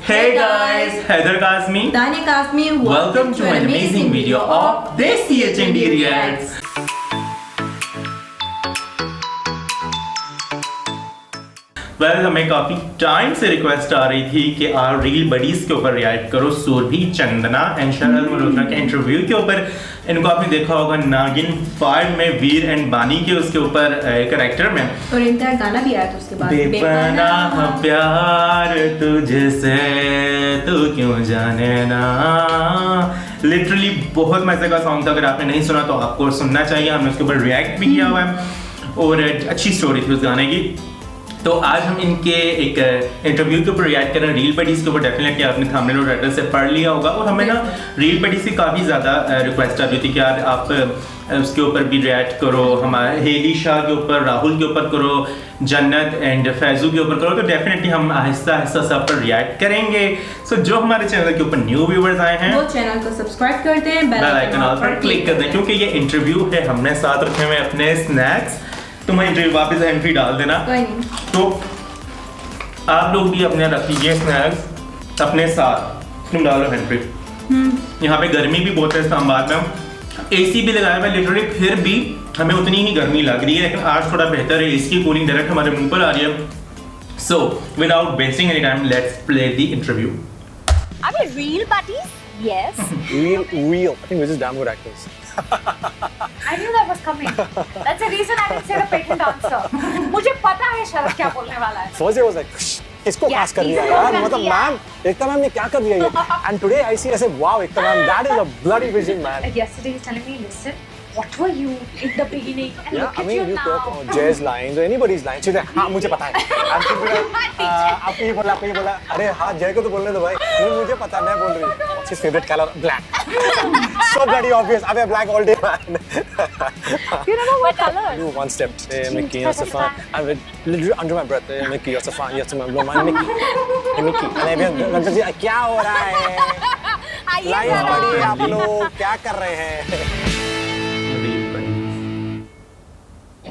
Hey guys, Heather Kazmi, Tanya Kazmi, welcome to an amazing video of Desi HND Reacts. Well हमें काफ़ी time से request आ रही थी कि आप रील बडीज के ऊपर रिएक्ट करो सुरभि चंदना एंड शरद मल्होत्रा के इंटरव्यू के ऊपर। इनको आपने देखा होगा नागिन 5 में वीर एंड बानी के उसके ऊपर कैरेक्टर में, और इनका गाना भी आया था उसके बाद बेपनाह प्यार तुझसे तू क्यों जाने ना। लिटरली बहुत मजे का सॉन्ग था, अगर आपने नहीं सुना तो आपको सुनना चाहिए। हमने उसके ऊपर रिएक्ट भी किया हुआ है और अच्छी स्टोरी थी उस गाने की। तो आज हम इनके एक इंटरव्यू के ऊपर रिएक्ट कर रहे हैं। रील बडीज के ऊपर डेफिनेटली आपने थंबनेल और टाइटल से पढ़ लिया होगा, और हमें ना रील बडीज से काफ़ी ज़्यादा रिक्वेस्ट आ रही थी कि यार आप उसके ऊपर भी रिएक्ट करो, हमारे हेली शाह के ऊपर, राहुल के ऊपर करो, जन्नत एंड फैजू के ऊपर करो। तो डेफिनेटली हम आहिस्ता आहिस्ता सब पर रिएक्ट करेंगे। सो जो हमारे चैनल के ऊपर न्यू व्यूवर्स आए हैं वो चैनल को सब्सक्राइब करते हैं, बेल आइकन ऑल पर क्लिक कर दें, क्योंकि ये इंटरव्यू है। हमने साथ रखे हुए अपने स्नैक्स, तुम इंटरव्यू वापस एंट्री डाल देना। तो आप लोग भी अपने रख लीजिए स्नैक्स अपने साथ, तुम डालो एंट्री। यहाँ पे गर्मी भी बहुत है इस्लामाबाद में, एसी भी लगाया हुआ है लिटरली, फिर भी हमें उतनी ही गर्मी लग रही है, लेकिन आज थोड़ा बेहतर है। इसकी कूलिंग डायरेक्ट हमारे मुंह पर आ रही है। So without wasting any time let's play the interview. Are we real buddies? Yes. Real. I think we're just damn good actors. I knew that was coming. That's the reason I didn't say the patent answer. मुझे पता है शरद क्या बोलने वाला है. First day was like, इसको पास कर दिया यार, मतलब मैम, एकता मैम ने क्या कर दिया ये? And today I see, I said, wow, Ekta ma'am, that is a bloody vision, man. And yesterday he's telling me, listen, what were you in the beginning? And Yeah, look I at mean, you you now. talk about Jay's lines or anybody's lines. She's like, हाँ मुझे पता है. And she'll be like, आपने ये बोला, अरे हाँ जय को तो बोलने दो भाई. नहीं मुझे पता, मैं बोल रही हूँ. What's his favorite color? Black. So bloody obvious. अबे black all day, man. You don't know what color? You one step. Hey, Mickey, you're so fun. I'm literally under my breath. Hey, Mickey, you're so fun. You're so fun. Blow my Mickey. Hey, Mickey. अरे अभी क्या हो रहा है? Live पढ़िए आप लोग, क्या कर रहे हैं?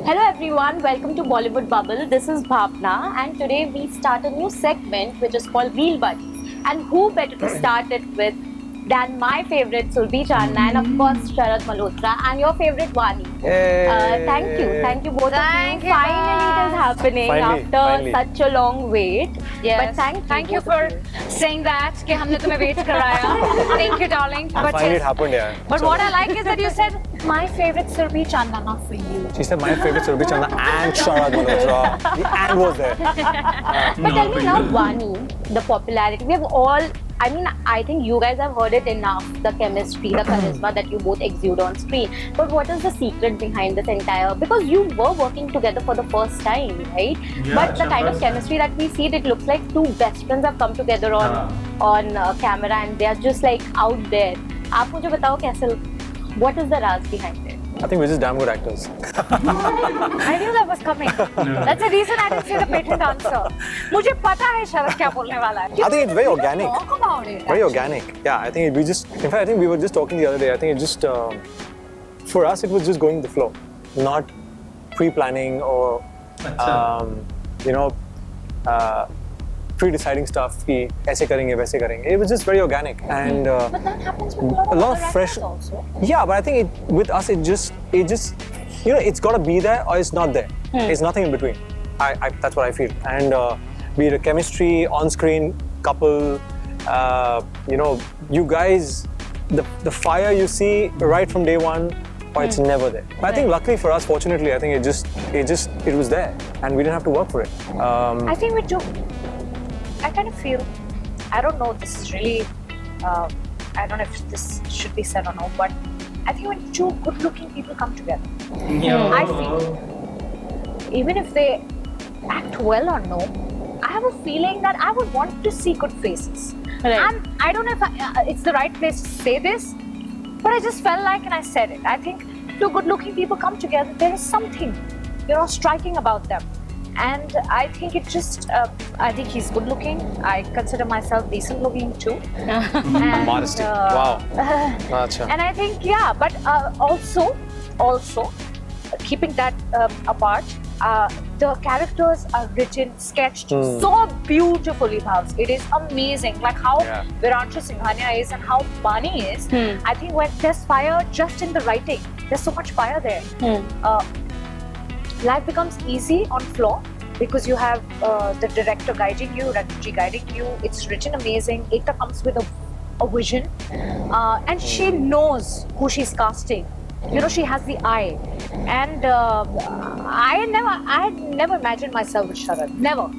Hello everyone, welcome to Bollywood Bubble. This is Bhavna and today we start a new segment which is called Real Buddies. And who better to start it with than my favorite Surbhi Chandna and of course Sharad Malhotra and your favorite Vani. Thank you both of you. Finally it is happening after such a long wait. Yes. But thank you for saying that कि हमने तुम्हें wait कराया. Thank you darling. But finally it happened, yeah. But what I like is that you said my favorite Surbhi Chandna, not for you. She said my favorite Surbhi Chandna and Sharad Malhotra. The and was there. But tell me now, Vani, the popularity, we have all, I mean, I think you guys have heard it enough, the chemistry, the charisma that you both exude on screen. But what is the secret behind this entire, because you were working together for the first time, right? Yeah, but the kind of chemistry that we see, it looks like two best friends have come together on camera and they are just like out there. आप मुझे बताओ कैसे, what is the raz behind it? I think we're just damn good actors. I knew that was coming. That's the reason I didn't say the patent answer. मुझे पता है शरद क्या बोलने वाला है. I think it's very organic. Talk about it. Very organic. Yeah, I think we just, in fact, I think we were just talking the other day. I think it just, for us, it was just going with the flow, not pre-planning or, you know, pre-deciding stuff कि ऐसे करेंगे वैसे करेंगे. It was just very organic and But that happens with a lot of fresh. also. Yeah, but I think with us it just you know, it's got to be there or it's not there. It's nothing in between. That's what I feel. And be it a chemistry, on-screen couple, you know, you guys, the fire you see right from day one, or it's never there. But I think luckily for us, fortunately, I think it was there, and we didn't have to work for it. I think we do. I kind of feel, I don't know, this is really, I don't know if this should be said or no, but I think when two good-looking people come together, I feel, even if they act well or no, I have a feeling that I would want to see good faces. Right. And I don't know if it's the right place to say this, but I just felt like, and I said it, I think two good-looking people come together, there is something, you know, striking about them. And I think it just, I think he's good looking. I consider myself decent looking too. And, Modesty. Wow. And I think, yeah, but also, keeping that apart, The characters are written, sketched so beautifully, Bhavs. It is amazing. Like how Viranshu Singhania is and how Bani is. I think when there's fire just in the writing, there's so much fire there. Life becomes easy on floor because you have the director guiding you, Ranjit guiding you. It's written amazing. Ekta comes with a vision, and she knows who she's casting. You know, she has the eye, and I had never imagined myself with Sharad. Never.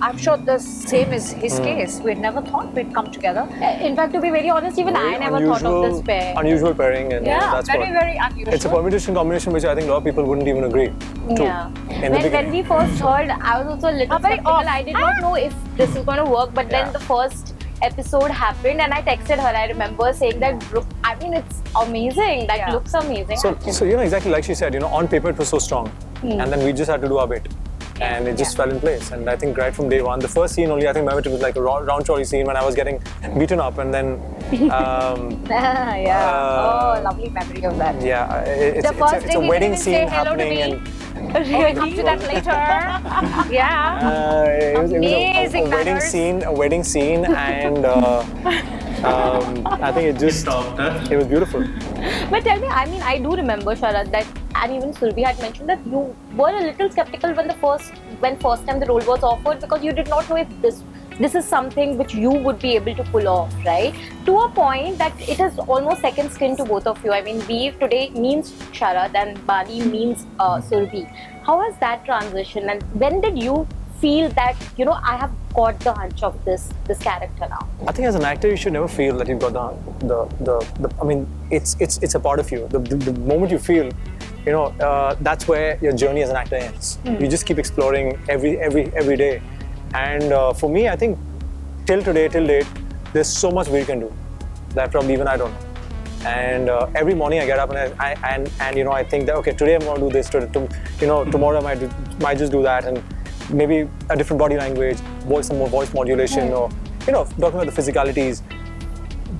I'm sure the same is his case. We had never thought we'd come together. In fact, to be very honest, even I never thought of this pair. Unusual pairing, and that's very, what. very unusual. It's a permutation combination which I think a lot of people wouldn't even agree to. Yeah. In the When we first heard, I was also a little very skeptical. off. I did not know if this is going to work, but then Yeah. the first episode happened and I texted her. I remember saying that, I mean, it's amazing. That looks amazing. So you know, exactly like she said, you know, on paper it was so strong, and then we just had to do our bit, and it just fell in place. And I think right from day one, the first scene only, I think it was like a round trolley scene when I was getting beaten up, and then Oh, lovely memory of that. yeah, The first it's day a he wedding didn't say scene hello to happening, me. and We'll come to that later. Yeah. it was Amazing a wedding manners. scene, and I think it just Stopped her. it was beautiful. But tell me, I mean, I do remember, Sharad, that, and even Surbi had mentioned that you were a little skeptical when first time the role was offered, because you did not know if this is something which you would be able to pull off, right? To a point that it is almost second skin to both of you. I mean, Veer today means Sharad and Bani means Surbi. How was that transition, and when did you feel that, you know, I have got the hunch of this character now? I think as an actor, you should never feel that you've got the I mean, it's a part of you. The moment you feel, you know, that's where your journey as an actor ends. You just keep exploring every day. And for me, I think till date, there's so much we can do that probably even I don't know. And every morning I get up and you know, I think that okay, today I'm going to do this. You know, tomorrow I might just do that, and maybe a different body language, some more voice modulation, or you know, talking about the physicalities.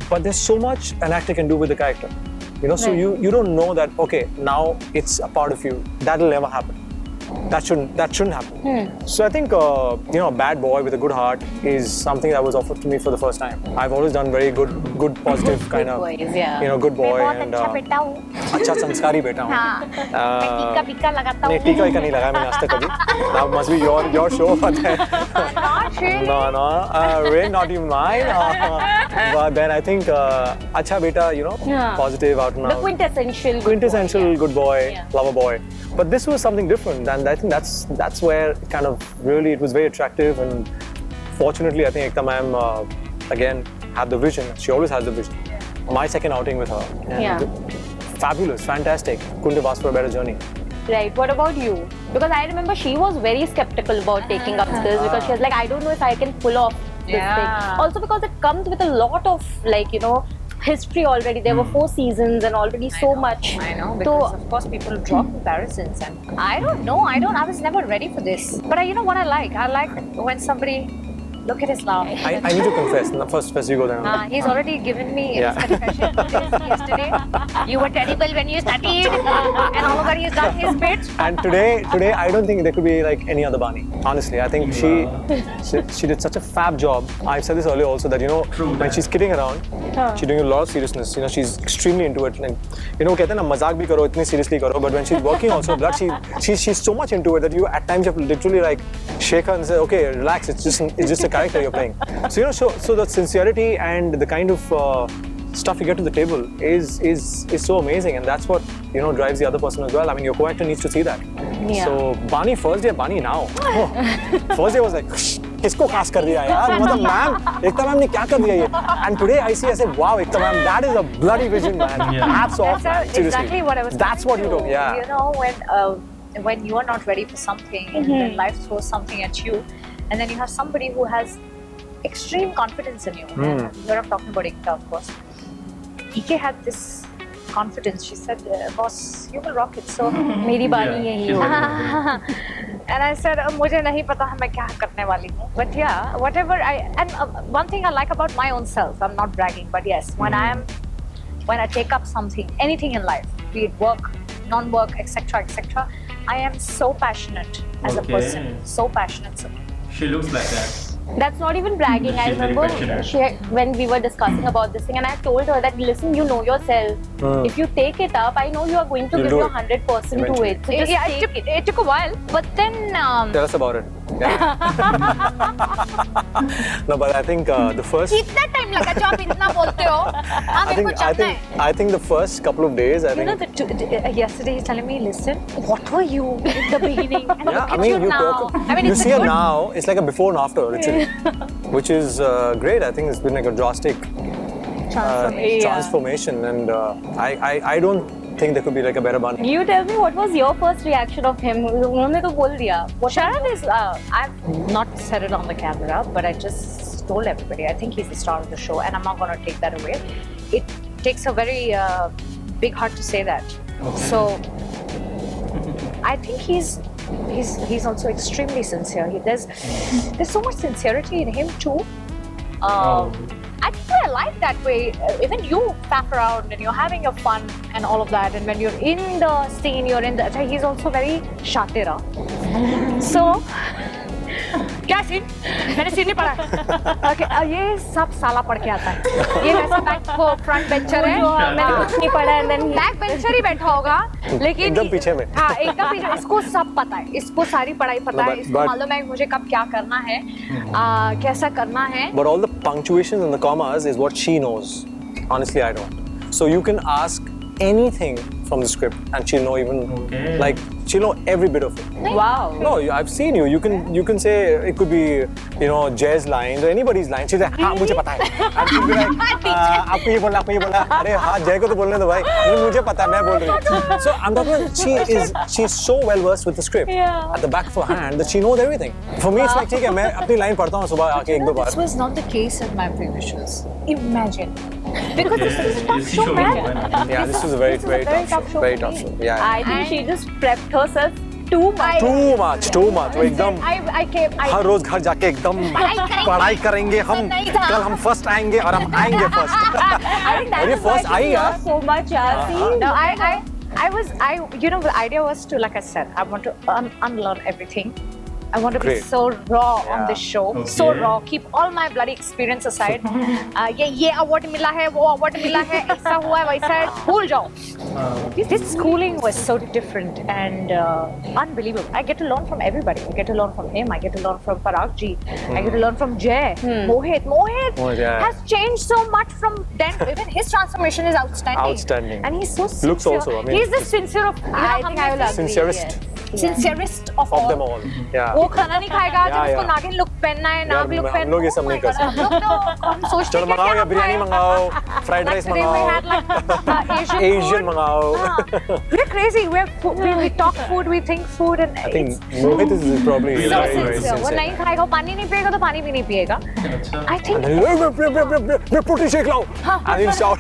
But there's so much an actor can do with the character. You know, so you don't know that okay, now it's a part of you. That'll never happen. That shouldn't happen. So I think you know, a bad boy with a good heart is something that was offered to me for the first time. I've always done very good positive kind of, boys, yeah. you know, good boy and अच्छा बेटा हूँ. अच्छा संस्कारी बेटा हूँ. हाँ. मैं टीका लगाता नहीं हूँ. टीका वीका नहीं लगाया मैंने आज तक कभी. That must be your show, but Not really. no, really not even mine. But then I think अच्छा बेटा, you know, Yeah. positive out and The out. quintessential Good boy, Yeah. lover boy. But this was something different, and I think that's where it kind of really it was very attractive. And fortunately, I think Ekta ma'am again had the vision. She always has the vision. My second outing with her, and fabulous, fantastic. Couldn't have asked for a better journey. Right. What about you? Because I remember she was very skeptical about taking up this, because she was like, I don't know if I can pull off this thing. Also because it comes with a lot of, like, you know, history already. There were 4 seasons and already so much. I know, because of course people draw comparisons, and I don't know. I was never ready for this. But you know what I like? I like when somebody look at his laugh. I need to confess. First you go there. He's already given me Yeah. his confession yesterday. You were terrible when you studied, and all over he's done his bit. And today, I don't think there could be like any other Bani. Honestly, I think she did such a fab job. I've said this earlier also that, you know, when she's kidding around, she's doing a lot of seriousness. You know, she's extremely into it. And, you know, कहते हैं ना मजाक भी करो, इतनी seriously करो. But when she's working also, she's so much into it that you at times you have to literally like shake her and say, okay, relax. It's just a character you're playing. So you know, so the sincerity and the kind of stuff you get to the table is so amazing, and that's what, you know, drives the other person as well. I mean, your co-actor needs to see that. Yeah. So Bani first day, Bani now. Oh, first day was like, किसको खास कर दिया यार? मतलब ma'am, एकता ma'am ने क्या कर दिया ये? And today I see, I say, wow, Ekta ma'am, that is a bloody vision, man. Hats off, man. Seriously. Exactly what I was. That's what you do. Yeah. You know, when you are not ready for something, and then life throws something at you, and then you have somebody who has extreme confidence in you. And here I'm talking about Ekta, of course. Ike had this confidence. She said, "Boss, you will rock it." So, मेरी बानी यही हो. and I said, "मुझे नहीं पता मैं क्या करने वाली हूँ." But yeah, whatever one thing I like about my own self, I'm not bragging, but yes, when I take up something, anything in life, be it work, non-work, etc., etc., I am so passionate as a Okay. person. So passionate. So She looks like that. That's not even bragging. I She's very remember passionate. when we were discussing about this thing, and I told her that listen, you know yourself. If you take it up, I know you are going to You'll give do your it. 100% to it. So just yeah, take it. it took a while, but then Tell us about it. Yeah. No, but I think the first. कितना time लगा जो आप इतना बोलते हो? हाँ मेरे को जानना है. I think the first couple of days, I You know, think. yesterday he's telling me, listen, what were you in the beginning? And Yeah, look I at mean, you now. talk, I mean, you it's see her good. now. It's like a before and after, literally, which is great. I think it's been like a drastic transformation, and I don't think there could be like a better one. You tell me, what was your first reaction of him? उन्होंने तो बोल दिया. Sharan is, I've not said it on the camera, but I just told everybody, I think he's the star of the show, and I'm not going to take that away. It takes a very big heart to say that. So, I think he's also extremely sincere. There's so much sincerity in him too. I think I like that way. Even you faff around and you're having your fun and all of that. And when you're in the scene, he's also very shatira. So, क्या scene? मैंने scene नहीं पढ़ा. Okay, ये सब साला पढ़ के आता है. ये वैसे बैक वो फ्रंट बेंचर है. मैंने कुछ नहीं पढ़ा and then बैक बेंचर ही बैठा होगा. लेकिन एकदम पीछे में. हाँ, एकदम पीछे. इसको सब पता है. इसको सारी पढ़ाई पता है. इसको मालूम है मुझे कब क्या करना है, कैसा करना है. But all the punctuations and the commas is what she knows. Honestly, I don't. So you can ask anything from the script, and she'll know even like she'll know every bit of it. wow. No, I've seen you. You can say it could be, you know, Jay's lines or anybody's line. She'll say, हाँ मुझे पता है. And she'll be like, आपको ये बोलना, आपको ये बोलना. अरे हाँ जय को तो बोलने दो भाई. नहीं मुझे पता है मैं बोल रही हूँ. So I'm talking about she's so well versed with the script at the back of her hand that she knows everything. For me it's like ठीक है मैं अपनी line पढ़ता हूँ सुबह आके एक दो बार. This was not the case in my previous shows. Imagine. Because this is a tough Is she show, showing man. one? Yeah, this was a very tough show. Very tough show. Yeah. I think she just prepped herself too much. Too much. वो एकदम I came. हर रोज घर जाके एकदम पढ़ाई करेंगे हम. कल हम फर्स्ट आएंगे और हम आएंगे फर्स्ट. I think that अरे is why first she आई यार. lost so much. See, No, you know, the idea was to, like I said, I want to unlearn everything. I want to be Great. so raw on Yeah. this show, Okay. so raw. Keep all my bloody experience aside. ये award मिला है, वो award मिला है, ऐसा हुआ है, वैसा है, भूल जाओ. This schooling was so different and unbelievable. I get to learn from everybody. I get to learn from him. I get to learn from Parag ji. I get to learn from Jay. Mohit, yeah. has changed so much from then. Even his transformation is outstanding. Outstanding. And he's so sincere. Looks also, I mean, he's the sincere of. I think I will agree. Sincerest Sincerest of of all. them all. Yeah. वो खाना नहीं खाएगा जब Yeah, उसको yeah. नागिन look पहनना है, नाग look हम पहनना. लोग ये सब नहीं कर सकते. हम सोचते चलो हैं मंगाओ या हम बिरयानी खाएं. मंगाओ, fried rice Like today we had मंगाओ, like Asian Asian food. मंगाओ. We're crazy. We talk food, we think food, and I think Mohit is probably So so very, very sincere. वो नहीं sincere. खाएगा, पानी नहीं पिएगा तो पानी भी नहीं पिएगा. अच्छा. I And think then मैं protein shake लाओ. And he'll shout,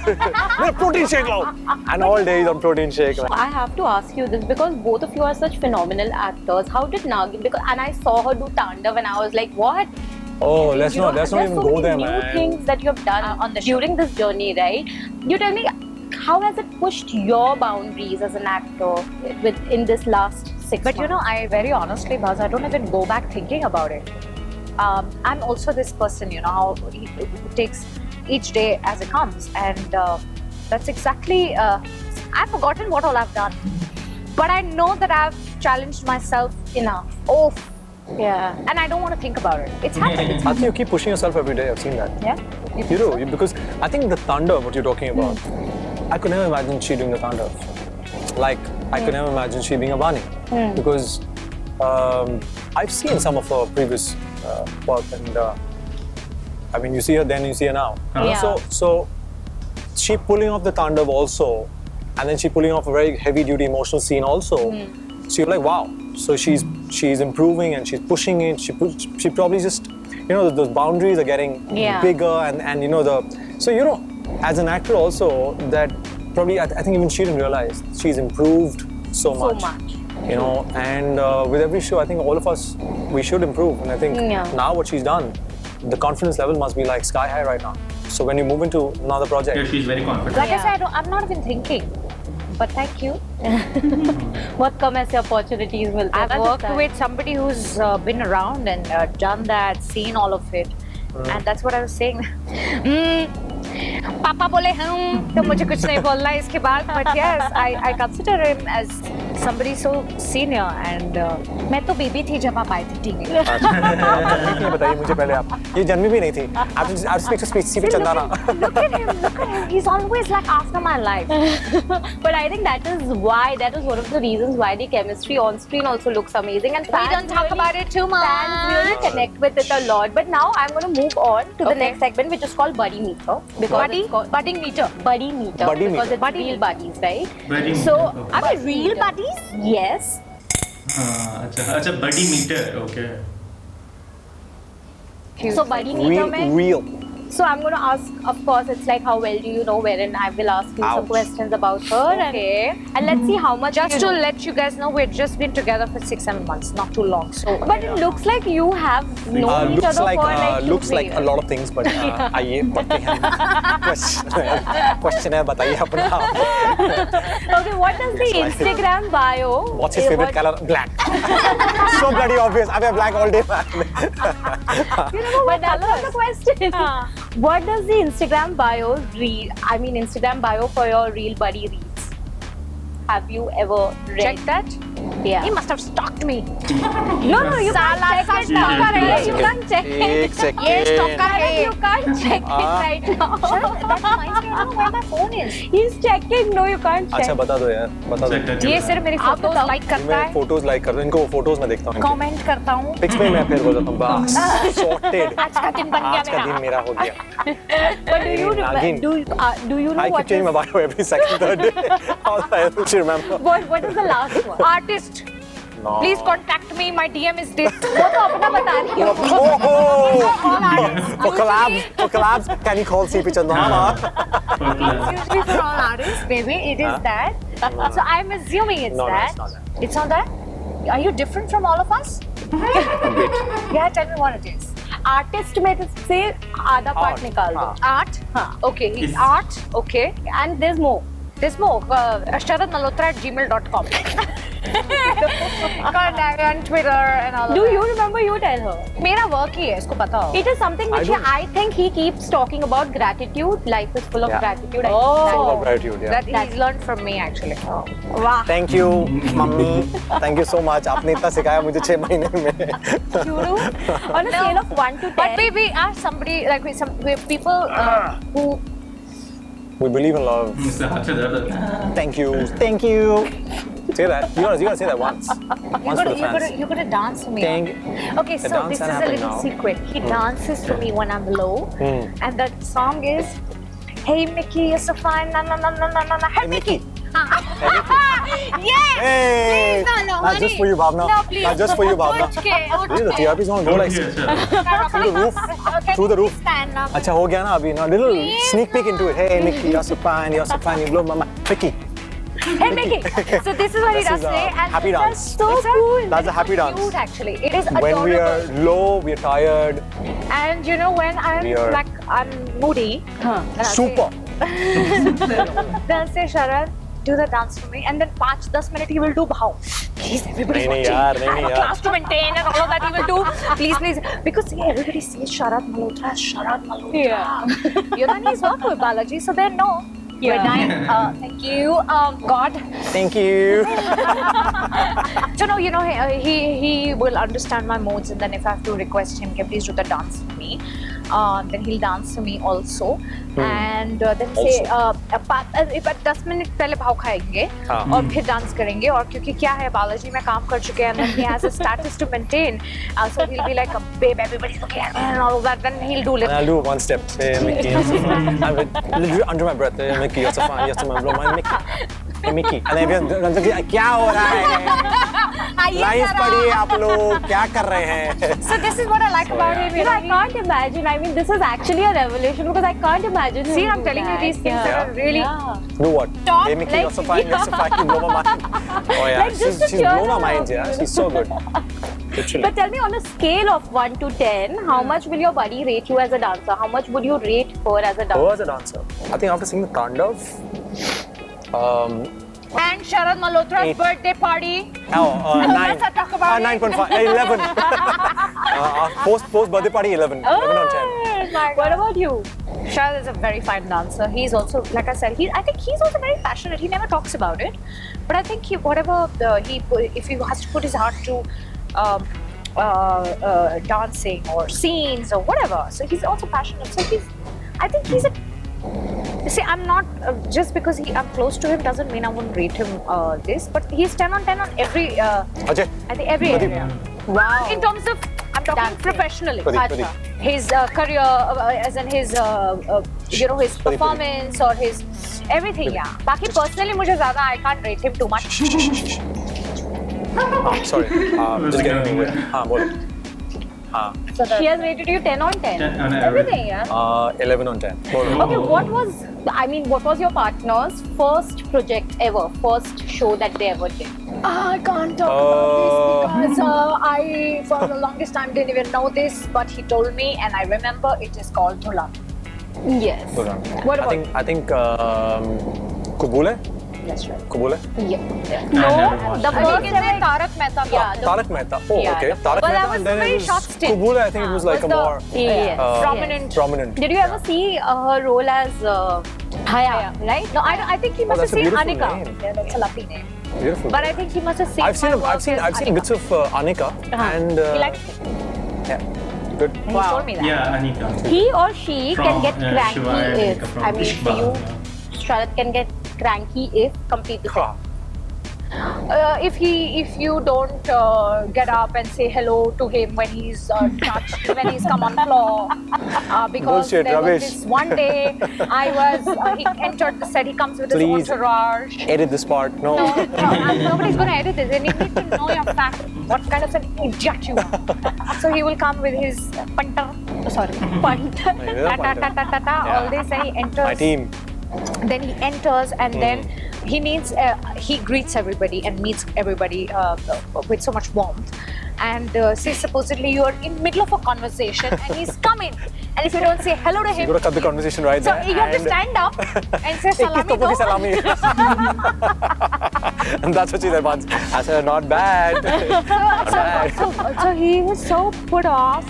मैं protein shake लाओ. And all day he's on protein shake. I have to ask you this because both of you are such phenomenal actors. How did Nagin? Because and I saw her do Tandav and I was like, what? Oh, let's You not know, even there's so go many there, new man. things that you have done on the show. during this journey, right? You tell me, how has it pushed your boundaries as an actor in this last 6 months? But you know, I very honestly, Baz, I don't even go back thinking about it. I'm also this person, you know, how he takes each day as it comes. And that's exactly, I've forgotten what all I've done. But I know that I've challenged myself enough. Oh, yeah. and I don't want to think about it. It's happened. It's I think you keep pushing yourself every day. I've seen that. yeah. You do, because I think the Tandav, what you're talking about, I could never imagine she doing the Tandav. Like, I could never imagine she being a Vani. Because I've seen some of her previous work, and I mean, you see her then, you see her now. Yeah. So she pulling off the Tandav also, and then she pulling off a very heavy-duty emotional scene also. So you're like, wow. So she's improving and she's pushing it. She probably just, you know, those boundaries are getting bigger, and you know so you know, as an actor also, that probably I think even she didn't realize she's improved so much. You know, and with every show, I think all of us, we should improve. And I think now what she's done, the confidence level must be like sky high right now. So when you move into another project, Yeah, she's very confident. Like I said, I'm not even thinking. but thank you. बहुत कम ऐसे opportunities मिलते हैं I've ना worked जिस with somebody who's been around and done that, seen all of it, and that's what I was saying. पापा बोले तो मुझे कुछ नहीं बोलना है इसके बाद, but yes, I consider him as somebody so senior, and मैं तो बेबी थी जब आप आए थे टीवी में. ये बताइए मुझे पहले आप, ये जन्मी भी नहीं थी. आप speak to CP Chandana. Look at him. He's always like after my life. But I think that is one of the reasons why the chemistry on screen also looks amazing, and We don't talk about it too much. Fans really connect with it a lot. But now I'm going to move on to the Okay. next segment, which is called Buddy Meter. Because it's called Budding meter. Buddy Meter. Buddy because Meter. it's real buddies, right? Buddy So, meter. are they real buddies? Yes. हाँ, अच्छा buddy meter. Okay. So Buddy Meter में Real. So I'm going to ask, of course, it's like how well do you know, wherein I will ask you some Ouch. questions about her. Okay. And let's see how much Just you to know. let you guys know, we've just been together for 6-7 months, not too long. So, But it looks like you have known each Looks other like for like 2-3 looks like a years. lot of things, but आइए पढ़ते हैं. Question है बताइए अपना. Okay, what does the Instagram bio? What's his favorite color? Black. So bloody obvious. I wear black all day, man. But that's not the question. What does the Instagram bio read? I mean, Instagram bio for your real buddy reads. Have you ever read? check that. Yeah. He must have stalked me. No, you can't check it now. You can't check एक it. second. Yes, stalker है. You can't check it right now. That reminds me of where my phone is. He's checking. No, you can't check. अच्छा बता दो यार, बता दो. ये सिर्फ मेरी आप फोटोज बताओ. लाइक करता मैं है, फोटोज लाइक करता हूँ. इनको फोटोज में देखता हूँ. कमेंट करता हूँ. पिक्स में मैं फिर बोल जाता हूँ बस sorted. आज का दिन बन गया आज का दिन मेरा. मेरा हो गया. But do you Nagin. do you know I keep what changing is, my bio every second, third day. All I don't remember. what is the last one? Artist, No. please contact me. My DM is this. वो तो अपना बता रही हो. For collabs, can you call CP Chandana? Usually for all artists, maybe it is that. So I'm assuming it's No, no, that. it's not that. It's not that. Are you different from all of us? Yeah, tell me what it is. Artist में से आधा part Art. निकाल दो. Art? Okay, he's Is- art. Okay. And there's more. There's more. sharadmalhotra@gmail.com. Contact on Twitter and all of Do that. you remember? You tell her. मेरा work ही है, इसको पता हो. It is something which I think he keeps talking about gratitude. Life is full of Yeah. gratitude. I Oh. think Full of that- gratitude, yeah. That he's learned from me actually. Wow. Thank you, mummy. Thank you so much. आपने इतना सिखाया मुझे 6 महीने में. Churu, on a scale of 1 to 10. But we are somebody like we're people who. We believe in love. Thank you. Thank you. Say that. You gotta say that once. Once for the fans. You're gonna dance for me. Thank. Okay, The so dance this is that a happened little now. secret. He dances for me when I'm low, and that song is "Hey Mickey, you're so fine, na na na na na na na." Hey Mickey. Yes. Hey. Please, no, That's just for you, Bhavna. No, please. That's just for you, Bhavna. Really, the TRP is gonna go like through the roof. Through the roof. Stand up. अच्छा हो गया ना अभी ना little sneak peek into it. Hey Mickey, you're so fine, you're so fine, you blow my mind. Mickey. Hey Mickey. So this is what he This does is a today, and happy it's dance. So cool. That's a happy dance. Cute, actually. It is When adorable. we are low, we are tired. And you know when I'm We are- like I'm moody. then I'll Super. Then I'll say Sharad, do the dance for me, and then 5-10 minutes he will do bhav. Please, everybody's नहीं, watching. यार, नहीं, I have a यार. class to maintain and all of that he will do. Please, because see, everybody sees Sharad Malhotra, Sharad Malhotra. Yeah. You know, he's worked with Balaji, so they know. Yeah. We're dying. Thank you, God. Thank you. So no, you know, he will understand my moods, and then if I have to request him, can please do the dance for me, then he'll dance for me also. And then say, if 10 minutes पहले भाव खाएंगे हाँ. और फिर dance करेंगे, और क्योंकि क्या है बालाजी में काम कर चुके हैं, and then he has a status to maintain, so he'll be like, babe, everybody's looking at me and all of that, then he'll do And little. I'll do one step. Hey Mickey, you're so fine. I'll do it under my breath. Hey Mickey, you're so fine. You're so fine. Blow my Mickey. Hey Mickey. And then everyone, क्या हो रहा है? Lines पढ़िए आप लोग, क्या कर रहे हैं? So this is what I like about him. You know, I can't imagine. I mean, this is actually a revelation because I can't imagine. See, him I'm do telling you that. these things Yeah. that are really. Yeah. Do what? Talk Hey Mickey, like- you're so fine. You're so fine. You blow my mind. Oh yeah, Like, just to she's cheer blown our her minds. up, Yeah, you know? she's so good. Literally. But tell me, on a scale of 1 to 10, how much will your buddy rate you as a dancer? How much would you rate her as a dancer? Who was a dancer? I think after seeing the Tandav, And Sharad Malhotra's 8. birthday party. Oh, 9. Let's not talk about it. 9.5. 11. Post birthday party 11. 11 on 10. What about you? Sharad is a very fine dancer. He's also, like I said, I think he's also very passionate. He never talks about it, but I think if he has to put his heart to dancing or scenes or whatever, so he's also passionate. So I think he's a. See, I'm not just because I'm close to him doesn't mean I wouldn't rate him this, but he's 10 on 10 on every. Ajay. I think every Pradeep. area. Wow. In terms of, I'm talking Dancing. professionally. Pradeep, Acha. His career, as in his, his performance or his everything. Yeah. बाकी personally मुझे ज़्यादा I can't rate him too much. Sorry. Just getting away. Bolo. She has rated you 10 on 10. 10 on average. Everything, yeah. 11 on 10. Bolo. Okay, what was your partner's first project ever? First show that they ever did? I can't talk about this because I, for the longest time, didn't even know this, but he told me, and I remember it is called Dhulan. Yes. Hold on. What about I think Kubule. That's right. Kubule. Yeah. I No, never watched the it. first It's a Tarak Mehta. Yeah, the- Tarak Mehta. Oh, Yeah, okay. the- Tarak but that Mehta, was and then very it short was stint. Kubule. I think it was like was a the- more Yes. Prominent. prominent. Did you ever see her role as Haya, right? No, I think he must that's have a seen beautiful Anika. name. Yeah, that's a lovely name. Beautiful. But I think he must have seen. I've seen my him. work I've seen as Anika. bits of Anika, and He liked it. yeah, good. He Wow. told me that. Yeah, Anika. He or she can From, get cranky Shiva and if, Anika from I mean, for you, Ishbal. Sharad can get cranky if complete the Ha. If you don't get up and say hello to him when he's touched, when he's come on floor, because Bullshit, there rubbish. was this one day he entered the set. He comes with Please. his entourage. Edit this part. No. Nobody's going to edit this. And you need to know your fact, what kind of an idiot you are. So he will come with his punter, punter, Yeah, punter. all this, and he enters. My team. Then he enters, and then he greets everybody and meets everybody with so much warmth. And say supposedly you are in middle of a conversation and he's coming, and if you don't say hello to You him, gotta cut the conversation right so there. you have to stand up and say salami. Salami. Salami. And that's what she said once. I said, not bad. So he was so put off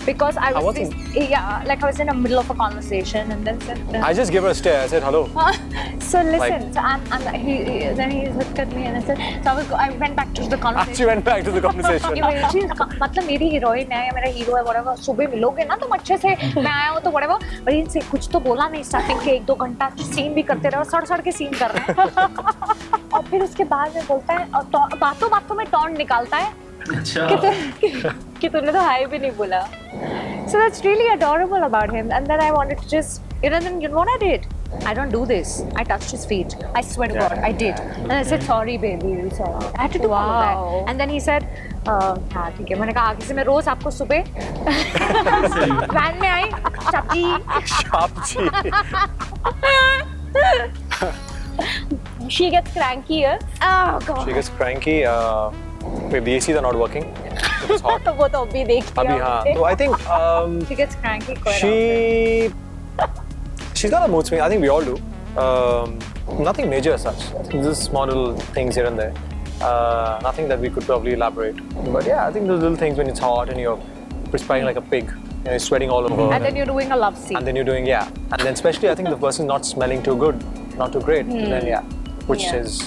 because I was wasn't. like I was in the middle of a conversation, and then said, I just gave her a stare. I said, hello. so listen. Like- So then he looked at me and I said, so I went back to the conversation. She went back to the कि conversation. मेरी चीज मतलब मेरी heroine है या मेरा hero है whatever, सुबह मिलोगे ना तुम अच्छे से, मैं आया हूँ तो whatever, पर इनसे कुछ तो बोला नहीं, स्टार्टिंग के 1-2 घंटा सीन भी करते रहे और सड़ के सीन कर रहे हैं. और फिर उसके बाद में बोलता है और बातों में टॉन्ट निकालता है अच्छा. कि तूने तो हाय भी नहीं बोला. So that's really adorable about him. And then I wanted to just, then you know what I did? I don't do this. I touched his feet. I swear to God, I did. And I said, sorry baby, sorry. I had to do all of Wow. that. And then he said, हाँ ठीक है. मैंने कहा आगे से मैं रोज आपको सुबह वैन में आई Sharpji. She gets crankier. Oh God. She gets cranky. Wait, the ACs are not working. It's hot. तो वो तो अभी देख Abhi, haan. So I think She gets cranky quite she's got a mood swing. I think we all do. Nothing major as such. I think just small little things here and there. Nothing that we could probably elaborate. But yeah, I think those little things when it's hot and you're perspiring like a pig, you're sweating all over. And then you're doing a love scene. and then you're doing and then especially I think the person's not smelling too good, not too great. And then which Yeah. is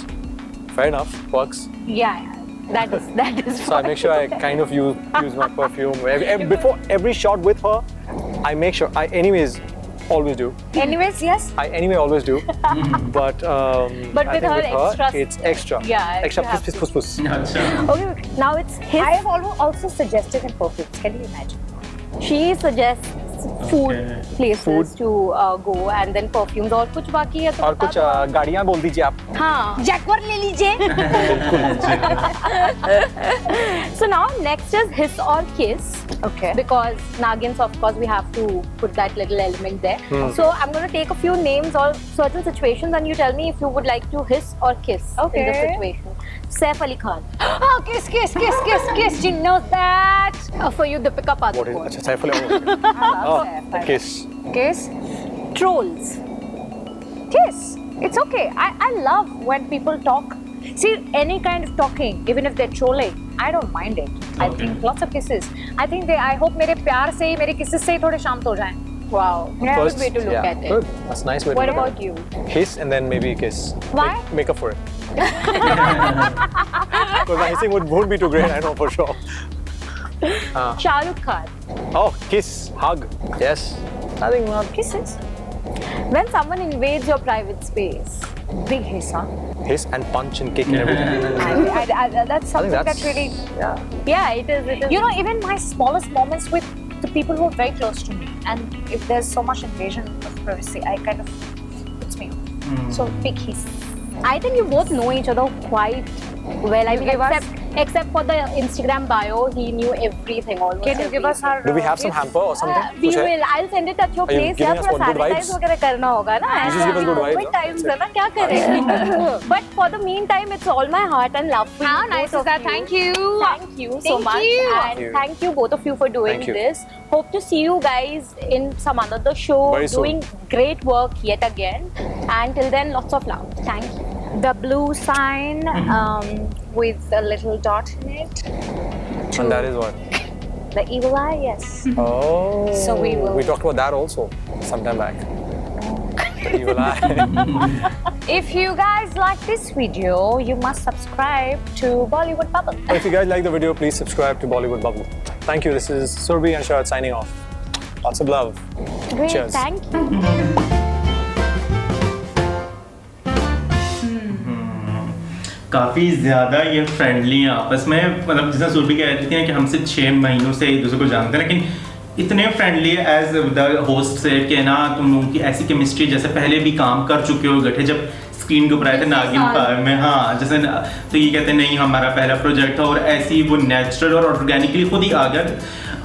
fair enough, works. Yeah. That is. So I make sure I kind of use my perfume before every shot with her. I make sure I always do. Anyways, yes. I anyway always do. But I with think her, with her extra- it's extra. Yeah, Extra you have puss. अच्छा. Okay, now it's his. I have also suggested him perfumes. Can you imagine? She suggests food Okay. places Food. to go, and then perfumes. और कुछ बाकी है तो और बता कुछ दो. गाड़ियाँ बोल दीजिए आप. हाँ. जैगवार ले लीजिए. So now next is hiss or kiss. Okay. Because Nagins, of course, we have to put that little element there. So I'm going to take a few names or certain situations, and you tell me if you would like to hiss or kiss in the Okay. situation. Saif Ali Khan. Oh, kiss. She knows that. For you, Deepika What is Padukone. अच्छा Saif Ali. I love Oh, Saif. kiss. Kiss. Trolls. Yes, it's okay. I love when people talk. See, any kind of talking, even if they're trolling, I don't mind it. I Okay. think lots of kisses. I think I hope मेरे प्यार से ही मेरे kisses से ही थोड़े शांत हो जाएं. Wow, Yeah. good way to look at it. Good. That's a nice way What to look at about you? it. Hiss and then maybe kiss. Why? Make up for it. Because my hissing won't be too great, I know for sure. Shah Rukh Khan. Oh, kiss, hug. Yes. I think not Kisses. When someone invades your private space, Big hiss, huh? hiss and punch and kick and everything. That's something that that's- really. yeah, it is. You know, even my smallest moments with the people who are very close to me, and if there's so much invasion of privacy, I kind of puts me off. So big hiss. I think you both know each other quite well. I You mean, give us- except for the Instagram bio, he knew everything almost. Can you give us everything. our? Do we have some gift? hamper or something? We कुछ है? will. I'll send it at your Are you place. giving यार us थोड़ा what, good sanitize vibes? वगैरह करना होगा ना. You just give us good vibes, Covid huh? times है ना, क्या करें? But for the meantime, it's all my heart and love for How you. nice both is that? of Thank you. Thank you so Thank much, you. and you. thank you both of you for doing Thank you. this. Hope to see you guys in some another show, Very soon. doing great work yet again. And till then, lots of love. Thank you. The blue sign with a little dot in it. And that is what? The evil eye, yes. Oh. So we will- We talked about that also sometime back. The evil eye. If you guys like this video, you must subscribe to Bollywood Bubble. If you guys like the video, please subscribe to Bollywood Bubble. Thank you. This is Surbhi and Sharad signing off. Lots of love. Great. Cheers. Thank you. काफ़ी ज़्यादा ये friendly हैं आपस में, मतलब जैसे सुरभि कह रही थी कि हमसे 6 महीनों से एक दूसरे को जानते हैं, लेकिन इतने फ्रेंडली एज द होस्ट से कि ना तुम लोगों की ऐसी केमिस्ट्री जैसे पहले भी काम कर चुके हो गठे जब स्क्रीन के ऊपर आए थे नागिन पार में, हाँ जैसे तो ये कहते हैं नहीं हमारा पहला प्रोजेक्ट था और ऐसी वो नेचुरल और ऑर्गेनिकली खुद ही आ गया।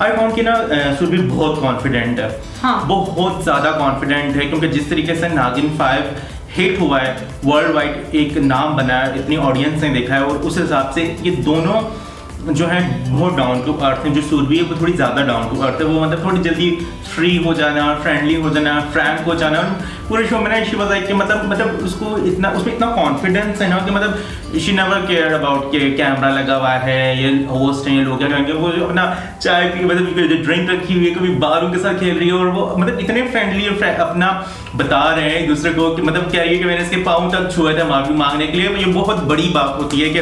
आई फाउंड कि ना सुरभि बहुत कॉन्फिडेंट है, हाँ। बहुत ज़्यादा कॉन्फिडेंट है, क्योंकि जिस तरीके से नागिन 5 हिट हुआ है, वर्ल्ड वाइड एक नाम बना है, इतनी ऑडियंस ने देखा है, और उस हिसाब से ये दोनों जो है बहुत डाउन टू अर्थ है। जो सुरभि है वो थोड़ी ज़्यादा डाउन टू अर्थ है, वो मतलब थोड़ी जल्दी फ्री हो जाना, फ्रेंडली हो जाना, फ्रैंक हो जाना। पूरे शो में ना शी वाज लाइक कि मतलब उसको इतना उसमें इतना कॉन्फिडेंस है ना कि मतलब शी नेवर केयर अबाउट के कैमरा लगा हुआ है, ये होस्ट हैं, ये लोग क्या करेंगे, वो जो अपना चाय पी मतलब जो ड्रिंक रखी हुई है कभी बालों के साथ खेल रही है, और वो मतलब इतने फ्रेंडली अपना बता रहे हैं एक दूसरे को कि मतलब कह रही है कि मैंने इसके पाँव तक छुए थे माफ़ी मांगने के लिए। ये बहुत बड़ी बात होती है कि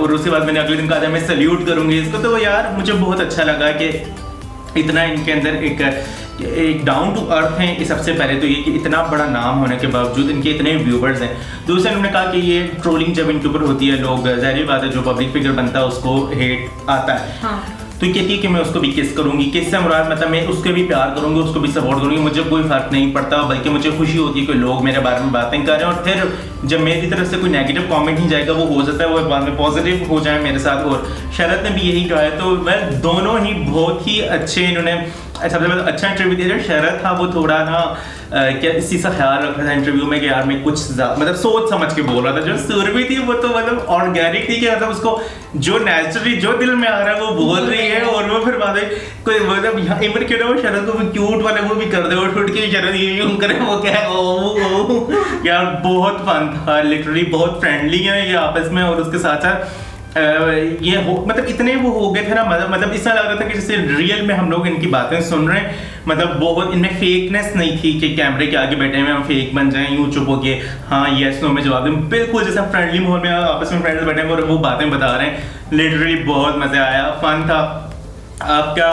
और उसके बाद मैंने अगले दिन कहा था मैं सल्यूट करूंगी इसको, तो यार मुझे बहुत अच्छा लगा कि इतना इनके अंदर एक डाउन टू अर्थ है। सबसे पहले तो ये कि इतना बड़ा नाम होने के बावजूद इनके इतने व्यूवर्स हैं। दूसरा उन्होंने कहा कि ये ट्रोलिंग जब इनके ऊपर होती है, लोग ज़ाहिर बात है जो पब्लिक फिगर बनता है उसको हेट आता है, हाँ। तो कहती है कि मैं उसको भी किस करूंगी, किस से मुराद मतलब मैं उसको भी प्यार करूंगी, उसको भी सपोर्ट करूंगी, मुझे कोई फर्क नहीं पड़ता, बल्कि मुझे खुशी होती है कि लोग मेरे बारे में बातें कर रहे हैं। और फिर जब मेरी तरफ से कोई नेगेटिव कमेंट नहीं जाएगा, वो हो सकता है वो बाद में पॉजिटिव हो जाए मेरे साथ। और शरद ने भी यही कहा है, तो मैं दोनों ही बहुत ही अच्छे इन्होंने सबसे पहले अच्छा इंटरव्यू दिया। शरद था वो थोड़ा ना क्या इसी से ख्याल रख रहा था इंटरव्यू में कि यार मैं कुछ मतलब सोच समझ के बोल रहा था। जो सुरभि थी वो तो मतलब ऑर्गेनिक थी कि मतलब उसको जो नेचुरली जो दिल में आ रहा है वो बोल रही है, और वो फिर बाद में कोई मतलब यहाँ इवन क्यों ना वो शरद को क्यूट वाले वो भी कर दे, और उठ के शरद ये यूं करे, वो क्या ओ यार बहुत फन था, लिटरली बहुत फ्रेंडली है ये आपस में। और उसके साथ साथ ये हो मतलब इतने वो हो गए थे ना, मतलब ऐसा लग रहा था कि जैसे रियल में हम लोग इनकी बातें सुन रहे हैं, मतलब बहुत इनमें फेकनेस नहीं थी कि कैमरे के आगे बैठे हुए हम फेक बन जाएं यूं चुप हो के हाँ यस नो में जवाब दें, बिल्कुल जैसे फ्रेंडली माहौल में आपस में फ्रेंड्स बैठे हैं और वो बातें बता रहे हैं। लिटरली बहुत मज़ा आया, फन था। आपका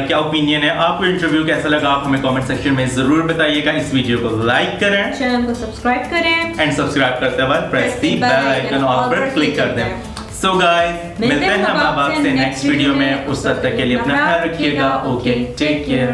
क्या ओपिनियन है, आपको इंटरव्यू कैसा लगा, आप हमें कमेंट सेक्शन में ज़रूर बताइएगा। इस वीडियो को लाइक करें, चैनल को सब्सक्राइब करें एंड सब्सक्राइब करते वक्त press the bell icon all पर क्लिक कर दें। सो गाइस मिलते हैं हम आपसे नेक्स्ट वीडियो में, उस तक के लिए अपना ख्याल रखिएगा। Okay take care.